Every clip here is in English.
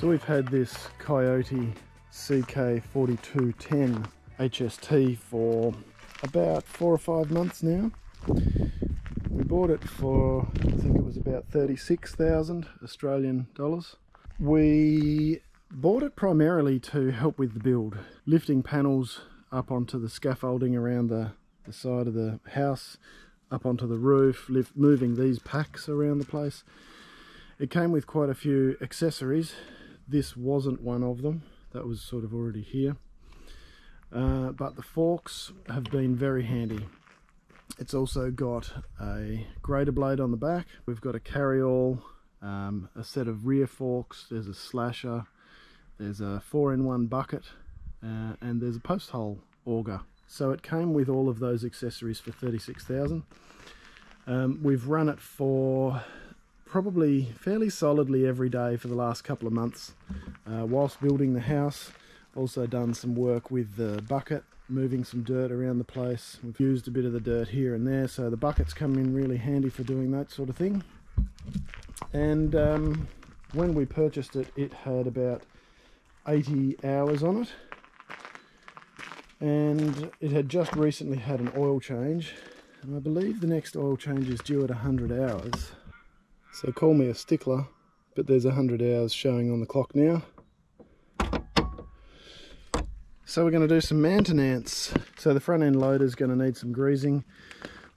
So we've had this Kioti CK4210HST for about 4 or 5 months now. We bought it for, I think it was about 36,000 Australian dollars. We bought it primarily to help with the build, lifting panels up onto the scaffolding around the side of the house, up onto the roof, moving these packs around the place. It came with quite a few accessories. This wasn't one of them, that was sort of already here. But the forks have been very handy. It's also got a grater blade on the back. We've got a carry-all, a set of rear forks, there's a slasher, there's a 4-in-1 bucket, and there's a post hole auger. So it came with all of those accessories for 36,000. We've run it for probably fairly solidly every day for the last couple of months whilst building the house. Also done some work with the bucket, moving some dirt around the place. We've used a bit of the dirt here and there, so the buckets come in really handy for doing that sort of thing. And when we purchased it, it had about 80 hours on it, and it had just recently had an oil change, and I believe the next oil change is due at 100 hours. So call me a stickler, but there's 100 hours showing on the clock now. So we're going to do some maintenance. So the front end loader is going to need some greasing.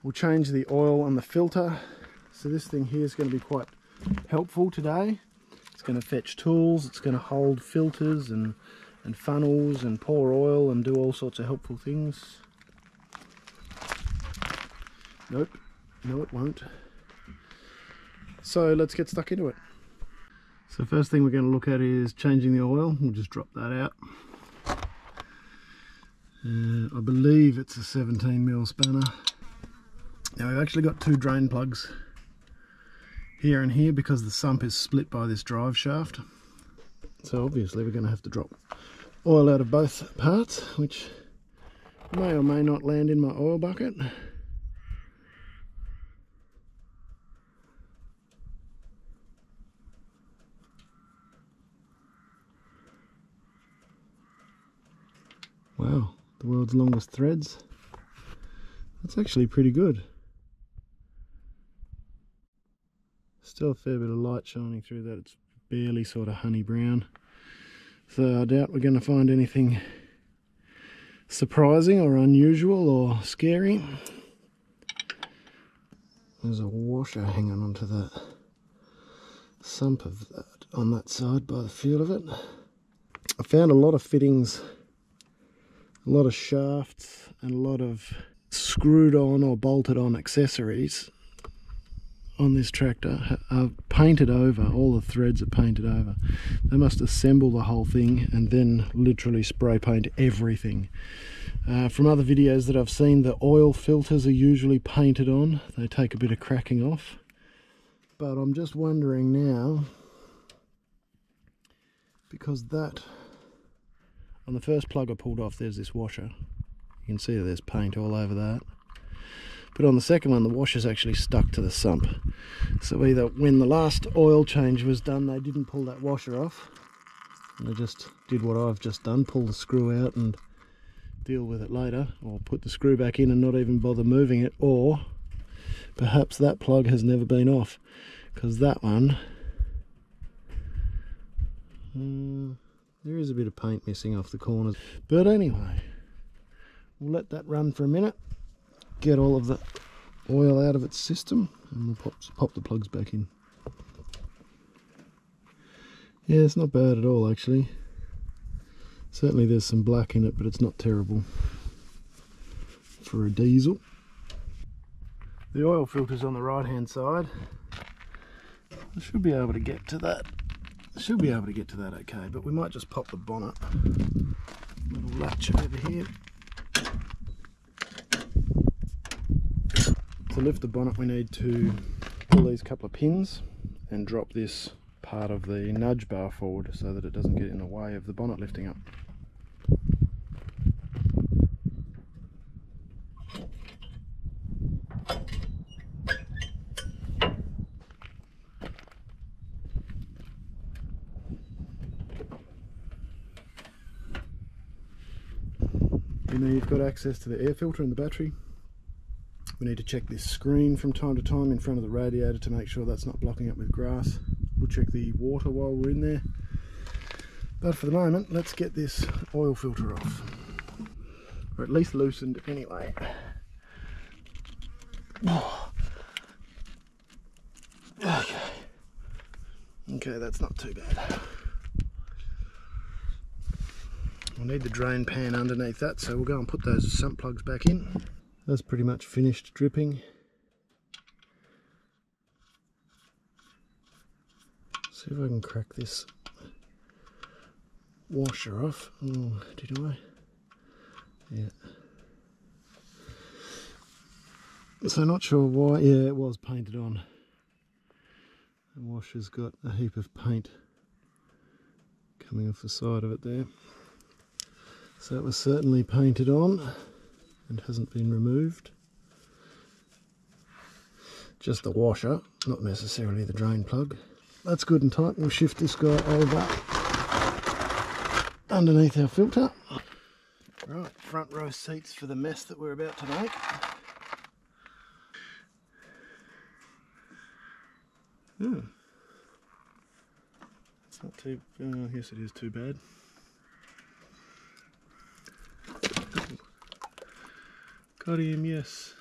We'll change the oil on the filter. So this thing here is going to be quite helpful today. It's going to fetch tools, it's going to hold filters and funnels and pour oil and do all sorts of helpful things. Nope, no it won't. So let's get stuck into it. So first thing we're going to look at is changing the oil. We'll just drop that out. I believe it's a 17mm spanner. Now we've actually got 2 drain plugs here and here because the sump is split by this drive shaft. So obviously we're going to have to drop oil out of both parts, which may or may not land in my oil bucket. Wow, the world's longest threads. That's actually pretty good. Still a fair bit of light shining through that. It's barely sort of honey brown. So I doubt we're going to find anything surprising or unusual or scary. There's a washer hanging onto the sump of that on that side by the feel of it. I found a lot of fittings, a lot of shafts and a lot of screwed on or bolted on accessories on this tractor are painted over. All the threads are painted over. They must assemble the whole thing and then literally spray paint everything. From other videos that I've seen, the oil filters are usually painted on. They take a bit of cracking off. But I'm just wondering now, because that on the first plug I pulled off, there's this washer. You can see that there's paint all over that. But on the second one, the washer's actually stuck to the sump. So either when the last oil change was done, they didn't pull that washer off, and they just did what I've just done, pull the screw out and deal with it later, or put the screw back in and not even bother moving it, or perhaps that plug has never been off, because that one, there is a bit of paint missing off the corners. But anyway, we'll let that run for a minute, get all of the oil out of its system, and we'll pop the plugs back in. Yeah, it's not bad at all actually. Certainly there's some black in it, but it's not terrible for a diesel. The oil filter's on the right hand side. I should be able to get to that. Okay, but we might just pop the bonnet. Little latch over here. To lift the bonnet, we need to pull these couple of pins and drop this part of the nudge bar forward so that it doesn't get in the way of the bonnet lifting up. You've got access to the air filter and the battery. We need to check this screen from time to time in front of the radiator to make sure that's not blocking up with grass. We'll check the water while we're in there. But for the moment, let's get this oil filter off. Or at least loosened anyway. Okay, that's not too bad. We'll need the drain pan underneath that, so we'll go and put those sump plugs back in. That's pretty much finished dripping. See if I can crack this washer off. Oh, did I? Yeah. So not sure why. Yeah, it was painted on. The washer's got a heap of paint coming off the side of it there. So it was certainly painted on and hasn't been removed. Just the washer, not necessarily the drain plug. That's good and tight. We'll shift this guy over underneath our filter. Right, front row seats for the mess that we're about to make. It's not too, yes it is too bad. Got him, yes.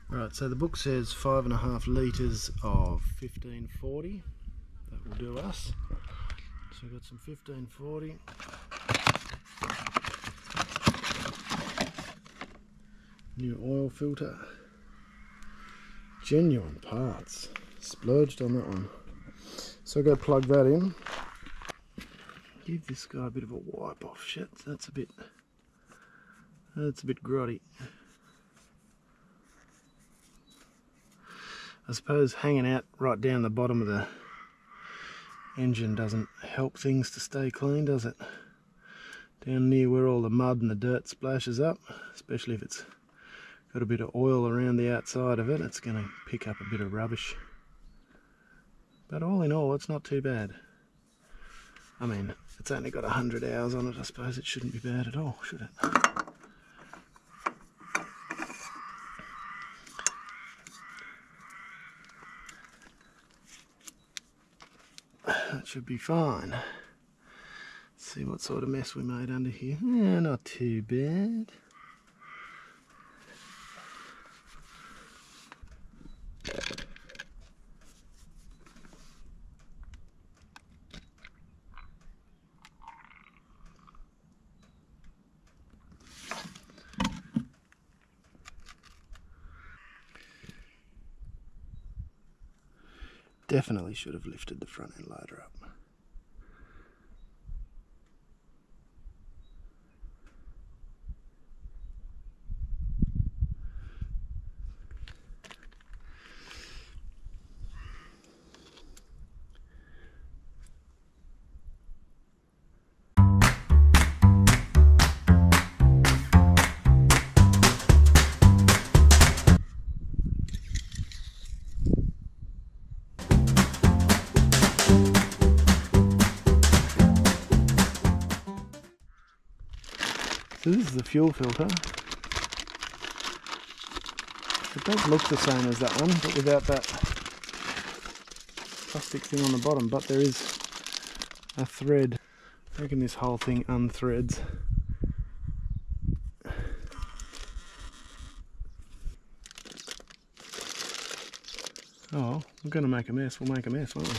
Right, so the book says 5.5 litres of 1540. That will do us. So we've got some 1540. New oil filter. Genuine parts. Splurged on that one. So I'll go plug that in. Give this guy a bit of a wipe off. Shit, that's a bit grotty. I suppose hanging out right down the bottom of the engine doesn't help things to stay clean, does it? Down near where all the mud and the dirt splashes up, especially if it's got a bit of oil around the outside of it, it's going to pick up a bit of rubbish. But all in all, it's not too bad. I mean, it's only got 100 hours on it. I suppose it shouldn't be bad at all, should it? That should be fine. Let's see what sort of mess we made under here. Yeah, not too bad. Definitely should have lifted the front end loader up. So this is the fuel filter. It does look the same as that one, but without that plastic thing on the bottom, but there is a thread. I reckon this whole thing unthreads. Oh, we're going to make a mess. We'll make a mess, won't we?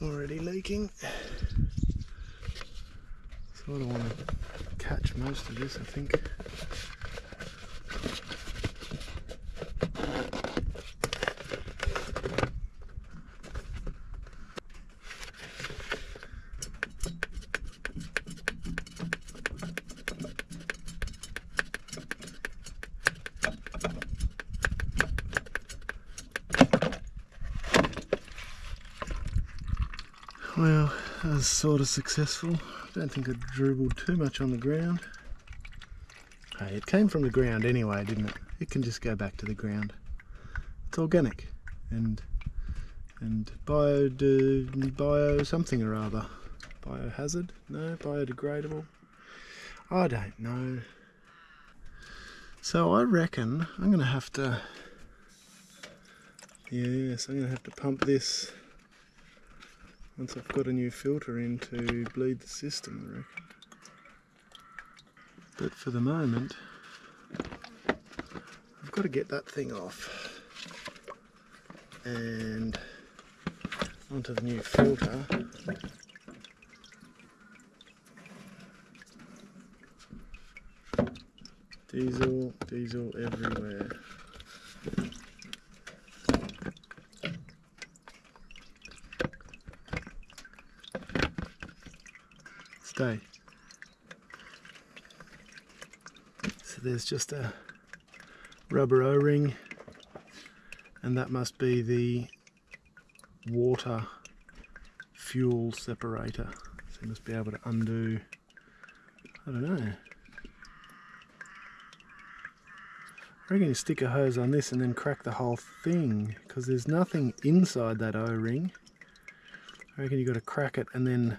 Already leaking. Sort of want to catch most of this, I think. Well, that was sort of successful. I don't think it dribbled too much on the ground. Hey, it came from the ground anyway, didn't it? It can just go back to the ground. It's organic and bio something or other. Biohazard? No, biodegradable. I don't know. So I reckon I'm going to have to, yes, I'm going to have to pump this once I've got a new filter in to bleed the system, I reckon. But for the moment, I've got to get that thing off and onto the new filter. Diesel everywhere. Stay. So there's just a rubber O-ring, and that must be the water fuel separator. So you must be able to undo, I don't know. I reckon you stick a hose on this and then crack the whole thing, because there's nothing inside that O-ring. I reckon you've got to crack it, and then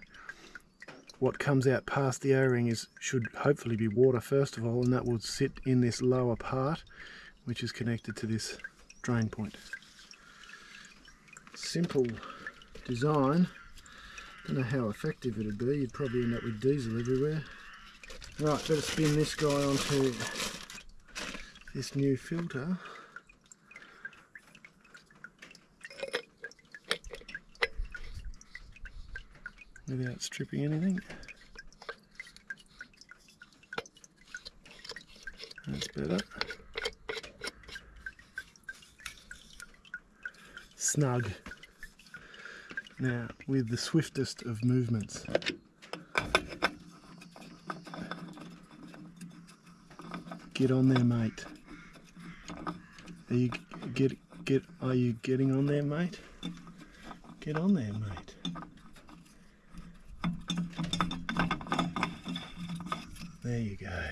what comes out past the O-ring should hopefully be water first of all, and that will sit in this lower part, which is connected to this drain point. Simple design. Don't know how effective it'd be. You'd probably end up with diesel everywhere. Right, better spin this guy onto this new filter. Without stripping anything. That's better. Snug. Now, with the swiftest of movements. Get on there, mate. Are you getting on there, mate? Get on there, mate. There you go.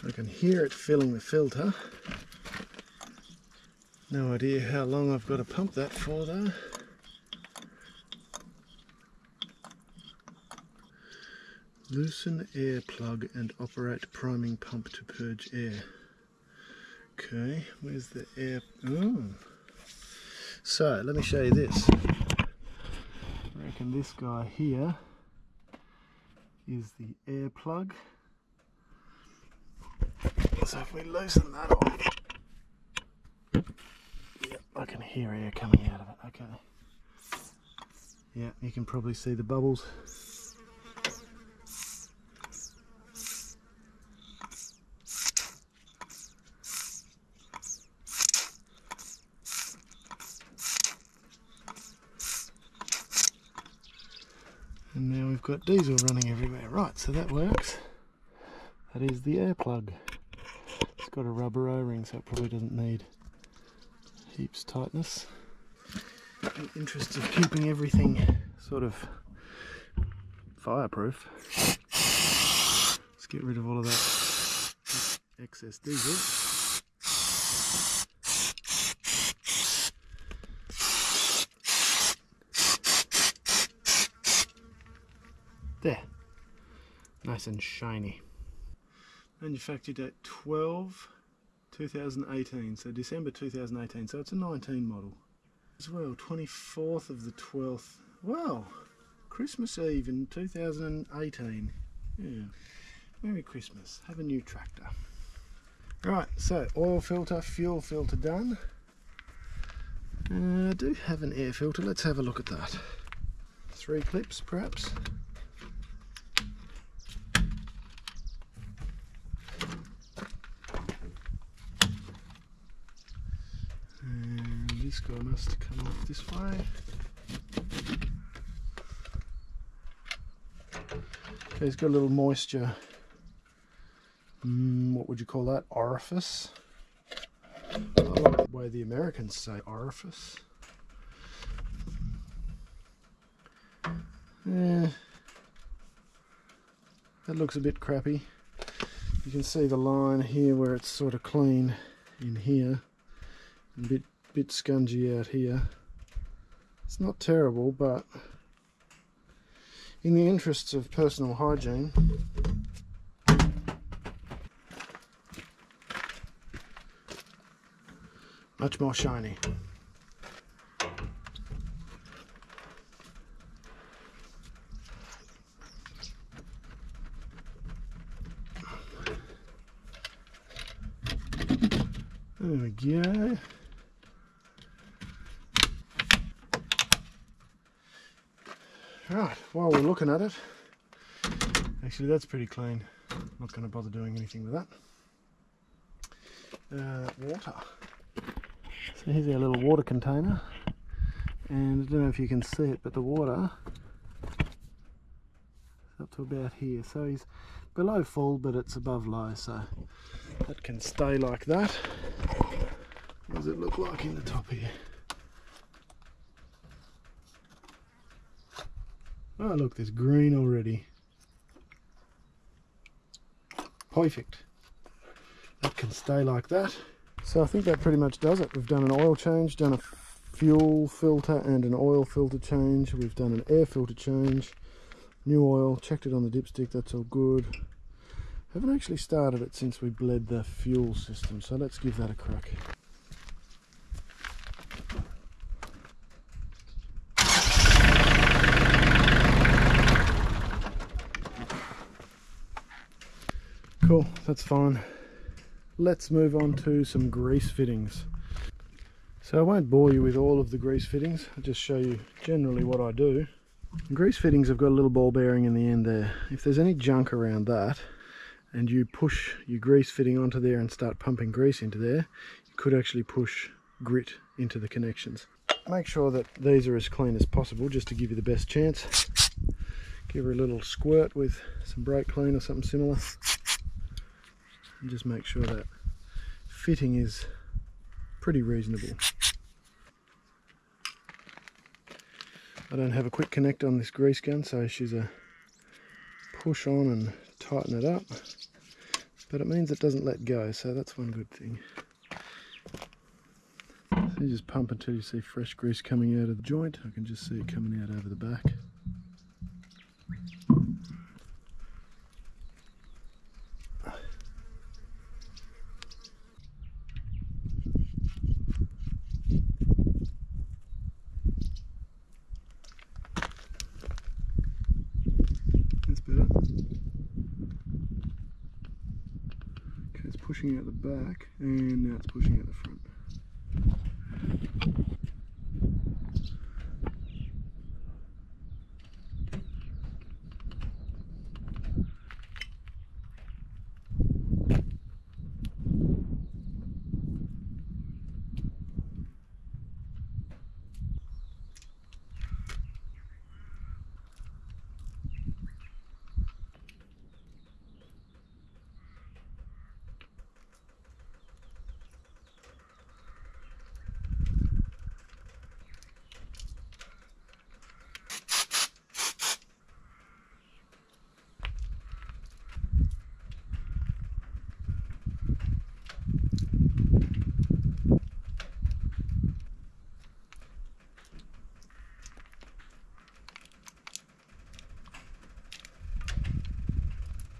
I can hear it filling the filter. No idea how long I've got to pump that for though. Loosen air plug and operate priming pump to purge air. Okay, where's the air? Oh. So, let me show you this. I reckon this guy here is the air plug. So if we loosen that off, yep, I can hear air coming out of it, okay. Yeah, you can probably see the bubbles. And now we've got diesel running everywhere. Right, so that works. That is the air plug. It's got a rubber O-ring, so it probably doesn't need heaps tightness. In the interest of keeping everything sort of fireproof, let's get rid of all of that excess diesel. There, nice and shiny. Manufactured at 12/2018, so December 2018, so it's a 19 model. As well, 24th of the 12th, wow, Christmas Eve in 2018. Yeah, Merry Christmas, have a new tractor. Right, so oil filter, fuel filter done. I do have an air filter, let's have a look at that. 3 clips perhaps. This guy must come off this way. Okay, it's got a little moisture what would you call that? Orifice. I like the way the Americans say orifice. Yeah, that looks a bit crappy. You can see the line here where it's sort of clean in here, and a bit scungy out here. It's not terrible, but in the interests of personal hygiene, much more shiny. There we go. Right, while we're looking at it, actually that's pretty clean. Not going to bother doing anything with that. Water. So here's our little water container, and I don't know if you can see it, but the water is up to about here. So he's below full, but it's above low, so that can stay like that. What does it look like in the top here? Oh look, there's green already. Perfect. That can stay like that. So I think that pretty much does it. We've done an oil change, done a fuel filter and an oil filter change. We've done an air filter change, new oil, checked it on the dipstick, that's all good. Haven't actually started it since we bled the fuel system, so let's give that a crack. Cool, that's fine. Let's move on to some grease fittings. So I won't bore you with all of the grease fittings, I'll just show you generally what I do. Grease fittings have got a little ball bearing in the end there. If there's any junk around that and you push your grease fitting onto there and start pumping grease into there, you could actually push grit into the connections. Make sure that these are as clean as possible just to give you the best chance. Give her a little squirt with some brake clean or something similar. And just make sure that fitting is pretty reasonable. I don't have a quick connect on this grease gun, so she's a push on and tighten it up, but it means it doesn't let go, so that's one good thing. So you just pump until you see fresh grease coming out of the joint. I can just see it coming out over the back. That's better. Okay, it's pushing out the back, and now it's pushing out the front.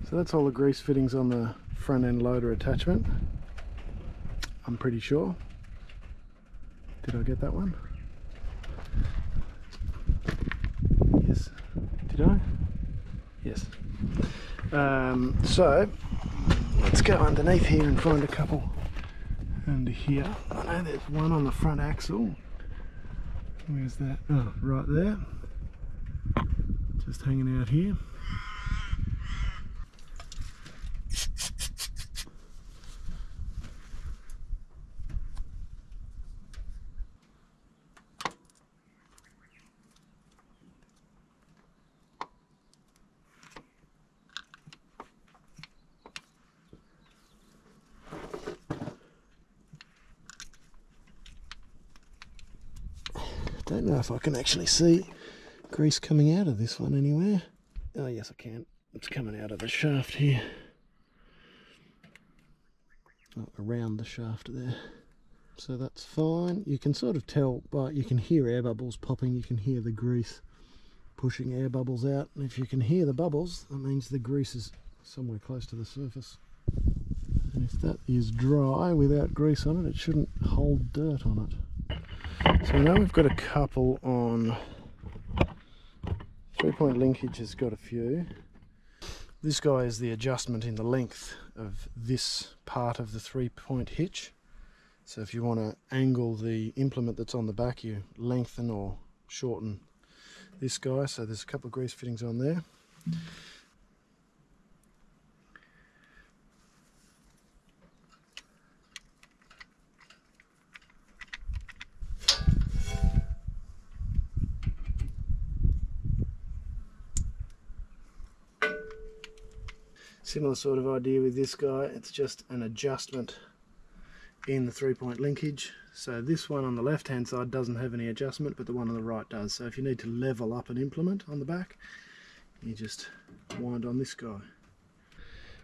So that's all the grease fittings on the front end loader attachment, I'm pretty sure. Did I get that one? Yes. Did I? Yes. So let's go underneath here and find a couple under here. I know there's one on the front axle. Where's that? Oh, right there. Just hanging out here. Don't know if I can actually see grease coming out of this one anywhere. Oh yes I can. It's coming out of the shaft here. Oh, around the shaft there. So that's fine. You can sort of tell, but you can hear air bubbles popping. You can hear the grease pushing air bubbles out. And if you can hear the bubbles, that means the grease is somewhere close to the surface. And if that is dry without grease on it, it shouldn't hold dirt on it. So now we've got a couple on 3-point linkage has got a few. This guy is the adjustment in the length of this part of the 3-point hitch. So if you want to angle the implement that's on the back, you lengthen or shorten this guy. So there's a couple of grease fittings on there. Similar sort of idea with this guy. It's just an adjustment in the 3-point linkage. So this one on the left hand side doesn't have any adjustment, but the one on the right does. So if you need to level up an implement on the back, you just wind on this guy.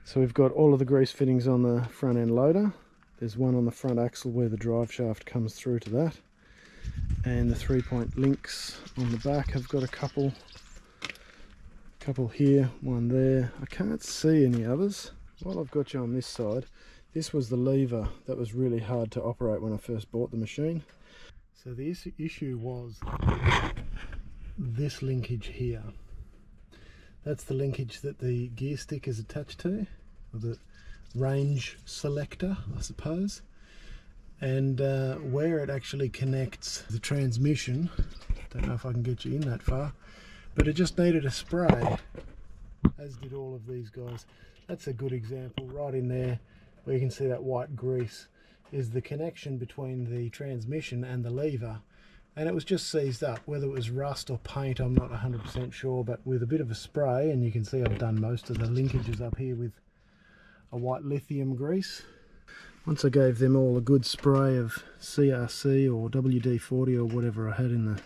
So we've got all of the grease fittings on the front end loader. There's one on the front axle where the drive shaft comes through to that, and the 3-point links on the back have got a couple here, one there. I can't see any others. While I've got you on this side, this was the lever that was really hard to operate when I first bought the machine. So the issue was this linkage here. That's the linkage that the gear stick is attached to, or the range selector, I suppose. And where it actually connects the transmission, don't know if I can get you in that far, but it just needed a spray, as did all of these guys. That's a good example right in there, where you can see that white grease is the connection between the transmission and the lever, and it was just seized up. Whether it was rust or paint, I'm not 100% sure, but with a bit of a spray, and you can see I've done most of the linkages up here with a white lithium grease. Once I gave them all a good spray of CRC or WD-40 or whatever I had in the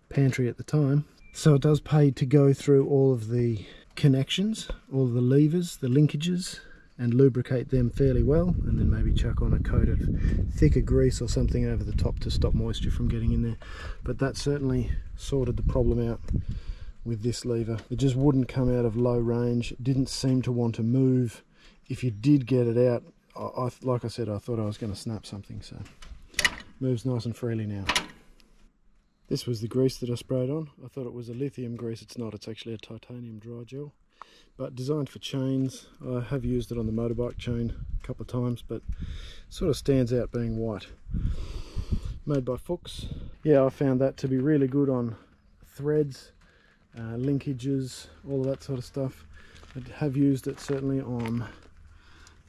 pantry at the time. So it does pay to go through all of the connections, all of the levers, the linkages, and lubricate them fairly well, and then maybe chuck on a coat of thicker grease or something over the top to stop moisture from getting in there. But that certainly sorted the problem out with this lever. It just wouldn't come out of low range. It didn't seem to want to move. If you did get it out, like I said, I thought I was going to snap something, so it moves nice and freely now. This was the grease that I sprayed on. I thought it was a lithium grease. It's not, it's actually a titanium dry gel, but designed for chains. I have used it on the motorbike chain a couple of times, but sort of stands out being white. Made by Fuchs. Yeah, I found that to be really good on threads, linkages, all of that sort of stuff. I have used it certainly on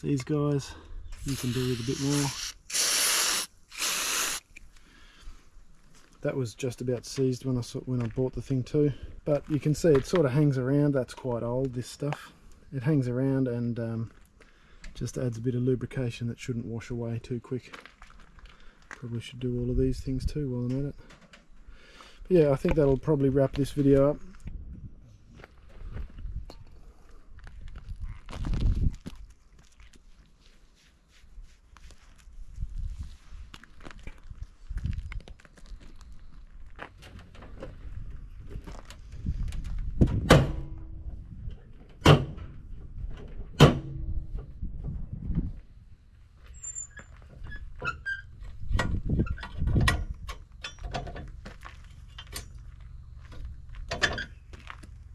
these guys. You can do with a bit more. That was just about seized when I bought the thing too. But you can see it sort of hangs around. That's quite old, this stuff. It hangs around and just adds a bit of lubrication that shouldn't wash away too quick. Probably should do all of these things too while I'm at it. But yeah, I think that'll probably wrap this video up.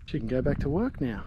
She can go back to work now.